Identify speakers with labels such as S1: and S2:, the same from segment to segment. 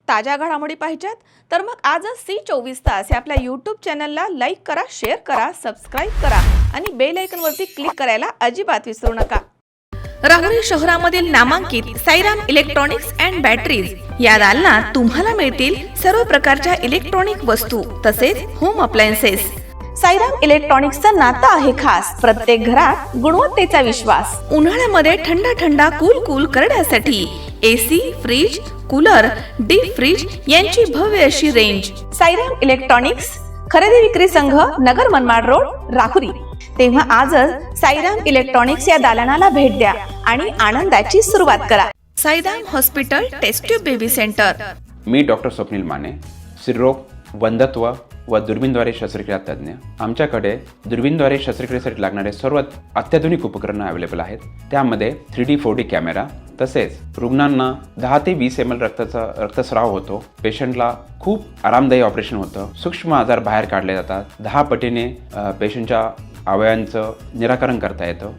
S1: ताज्या घडामोडी पाहिजेत तर मग आजच C24 तास या आपल्या YouTube चॅनलला लाईक करा, शेअर करा, सबस्क्राईब करा आणि बेल आयकॉनवरती क्लिक करायला अजिबात विसरू नका। राहुरी शहरामधील नामांकित साईराम इलेक्ट्रॉनिक्स अँड बॅटरीज या दालनात तुम्हाला मिळतील सर्व प्रकारच्या इलेक्ट्रॉनिक वस्तू तसेच होम अप्लायन्सेस। साईराम इलेक्ट्रॉनिक्सचं नातं आहे खास, प्रत्येक घरात गुणवत्तेचा विश्वास। उन्हाळ्यामध्ये थंड कूल करण्यासाठी AC, fridge, cooler, deep freeze यांची भव्य अशी रेंज। साईराम इलेक्ट्रॉनिक्स खरेदी विक्री संघ, नगर मनमाड रोड, राहुरी। तेव्हा आजच साईराम इलेक्ट्रॉनिक्स या दालनाला भेट द्या आणि आनंदाची सुरुवात करा। Sairam hospital test tube baby centre.
S2: मी डॉक्टर स्वप्नील माने, स्त्रीरोग, वंध्यत्व व दुर्बीणद्वारे शस्त्रक्रिया तज्ञ। आमच्याकडे दुर्बीणद्वारे शस्त्रक्रियेसाठी लागणारे सर्व अत्याधुनिक उपकरणं अवेलेबल आहेत। त्यामध्ये 3D 4D कॅमेरा, तसेच रुग्णांना 10 ते 20 ml रक्तस्राव होतो। पेशंटला खूप आरामदायी ऑपरेशन होतं। सूक्ष्म आजार बाहेर काढले जातात। 10 पटीने पेशंटच्या अवयवांचं निराकरण करता येतं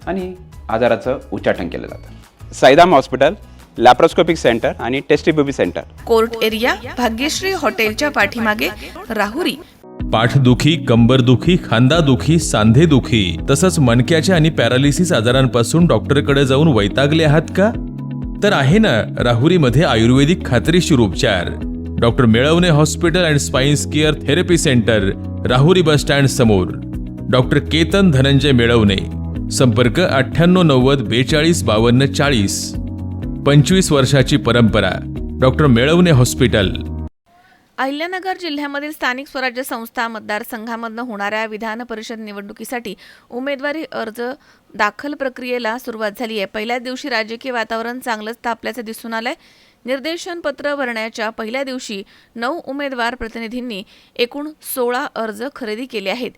S2: आणि आजाराचं उच्चाटन केलं जातं। साईराम हॉस्पिटल, लॅप्रोस्कोपिक सेंटर आणि test baby centre,
S1: court area, Bhagyashree हॉटेलच्या पाठीमागे, राहुरी।
S3: पाठदुखी, कंबरदुखी, खांदादुखी, सांधेदुखी तसंच मणक्याच्या आणि पॅरालिसिस आजारांपासून डॉक्टरकडे जाऊन वैतागले आहात का? तर आहे ना राहुरीमध्ये आयुर्वेदिक खात्रीशीर उपचार। Doctor Melavane hospital and spines care therapy centre, Rahuri bus stand समोर। डॉक्टर केतन धनंजय मेळवणे, संपर्क 9890 42 52 40। 25 वर्षाची परंपरा, डॉक्टर मेळवणे हॉस्पिटल।
S1: अहिल्यानगर जिल्ह्यामधील स्थानिक स्वराज्य संस्था मतदारसंघामधून होणाऱ्या विधान परिषद निवडणुकीसाठी उमेदवारी अर्ज दाखल प्रक्रियेला सुरुवात झाली आहे। पहिल्या दिवशी राजकीय वातावरण चांगलंच तापल्याचे दिसून आलंय। निर्देशन पत्र भरण्याच्या पहिल्या दिवशी 9 उमेदवार प्रतिनिधींनी एकूण 16 अर्ज खरेदी केले आहेत।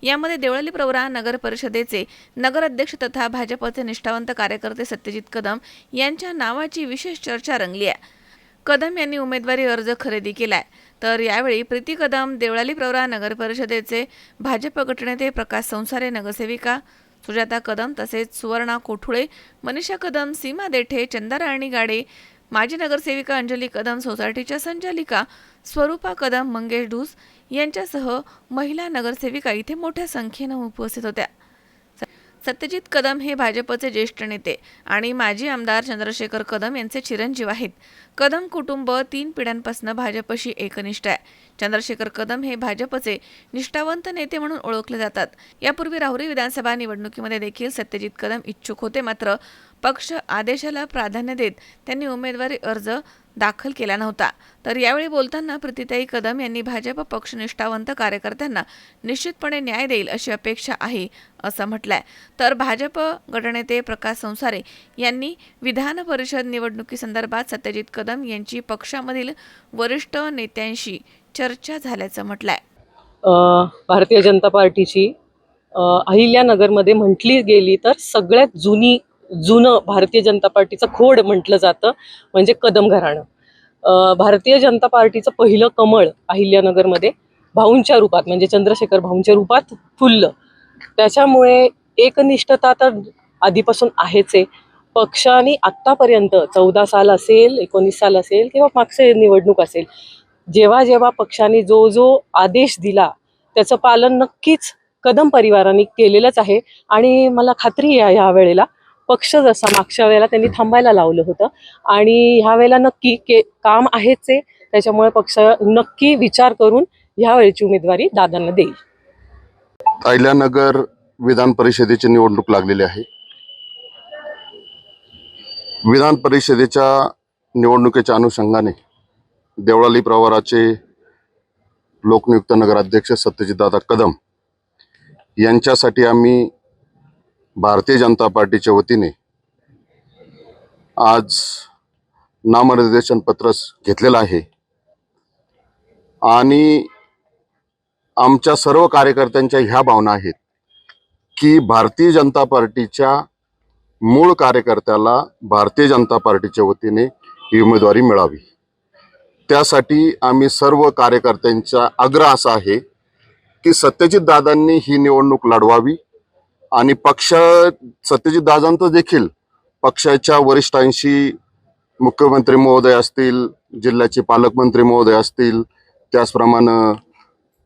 S1: यामध्ये देवळाली प्रवरा नगर परिषदेचे नगराध्यक्ष तथा भाजपचे निष्ठावंत कार्यकर्ते सत्यजित कदम यांच्या नावाची विशेष चर्चा रंगली आहे। कदम यांनी उमेदवारी अर्ज खरेदी केलाय, तर यावेळी प्रीती कदम, देवळाली प्रवरा नगर परिषदेचे भाजप गटनेते प्रकाश संसारे, नगरसेविका सुजाता कदम, तसेच सुवर्णा कोठुळे, मनीषा कदम, सीमा देठे, चंदाराणी गाडे, माजी नगरसेविका अंजली कदम, सोसायटीच्या संचालिका स्वरूपा कदम, मंगेश ढूस यांच्यासह महिला नगरसेविका इथे मोठ्या संख्येने उपस्थित होत्या। सत्यजित कदम हे भाजपचे ज्येष्ठ नेते आणि माजी आमदार चंद्रशेखर कदम यांचे चिरंजीव आहेत। कदम कुटुंब 3 पिढ्यांपासून भाजपशी एकनिष्ठ आहे। चंद्रशेखर कदम हे भाजपचे निष्ठावंत नेते म्हणून ओळखले जातात। यापूर्वी राहुरी विधानसभा निवडणुकीमध्ये देखील सत्यजित कदम इच्छुक होते, मात्र पक्ष आदेशाला प्राधान्य देत त्यांनी उमेदवारी अर्ज दाखल केला नव्हता। तर यावेळी बोलताना प्रीतीताई कदम यांनी भाजप पक्ष निष्ठावंत कार्यकर्त्यांना निश्चितपणे न्याय देईल अशी अपेक्षा आहे असं म्हटलंय। तर भाजप गटनेते प्रकाश संसारे यांनी विधान परिषद निवडणुकीसंदर्भात सत्यजित कदम यांची पक्षामधील वरिष्ठ नेत्यांशी चर्चा झाल्याचं म्हटलंय।
S4: भारतीय जनता पार्टीची अहिल्यानगरमध्ये म्हटली गेली तर सगळ्यात जुनं भारतीय जनता पार्टीचं खोड म्हटलं जातं म्हणजे कदम घराणं। भारतीय जनता पार्टीचं पहिलं कमळ अहिल्यानगरमध्ये भाऊंच्या रूपात म्हणजे चंद्रशेखर भाऊंच्या रूपात फुललं। त्याच्यामुळे एकनिष्ठता तर आधीपासून आहेच आहे। पक्षाने आत्तापर्यंत 14 साल असेल, 19 साल असेल किंवा मागचे निवडणूक असेल, जेव्हा पक्षाने जो आदेश दिला त्याचं पालन नक्कीच कदम परिवाराने केलेलंच आहे। आणि मला खात्री आहे ह्या वेळेला पक्ष जसा मागच्या वेळेला त्यांनी थांबायला लावलं होतं आणि ह्या वेळेला नक्की काम आहेच आहे, त्याच्यामुळे पक्ष नक्की विचार करून ह्या वेळेची उमेदवारी दादांना देईल।
S5: अहिल्यानगर विधान परिषदेची निवडणूक लागलेली आहे। विधान परिषदेच्या निवडणुकीच्या अनुषंगाने देवळाली प्रवराचे लोकनियुक्त नगराध्यक्ष सत्यजितदादा कदम यांच्यासाठी आम्ही भारतीय जनता पार्टीच्या वतीने आज नामनिर्देशन पत्र घेतलेलं आहे आणि आमच्या सर्व कार्यकर्त्यांच्या ह्या भावना आहेत की भारतीय जनता पार्टीच्या मूळ कार्यकर्त्याला भारतीय जनता पार्टीच्या वतीने ही उमेदवारी मिळावी। त्यासाठी आम्ही सर्व कार्यकर्त्यांचा आग्रह असा आहे की सत्यजित दादांनी ही निवडणूक लढवावी आणि सत्यजित दादांचं देखील पक्षाच्या वरिष्ठांशी, मुख्यमंत्री महोदय असतील, जिल्ह्याचे पालकमंत्री महोदय असतील, त्याचप्रमाणे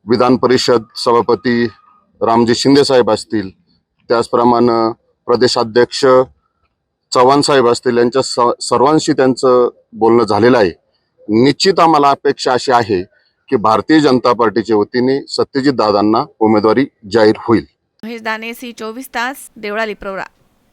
S5: विधान परिषद सभापती रामजी शिंदे साहेब असतील, त्याचप्रमाणे प्रदेशाध्यक्ष चव्हाण साहेब असतील, यांच्या सर्वांशी त्यांचं बोलणं झालेलं आहे. निश्चित आम्हाला अपेक्षा अशी आहे की भारतीय जनता पार्टीच्या वतीने सत्यजित दादांना उमेदवारी जाहीर होईल.
S1: महेश दाने, सी 24 तास, देवळाली प्रवरा.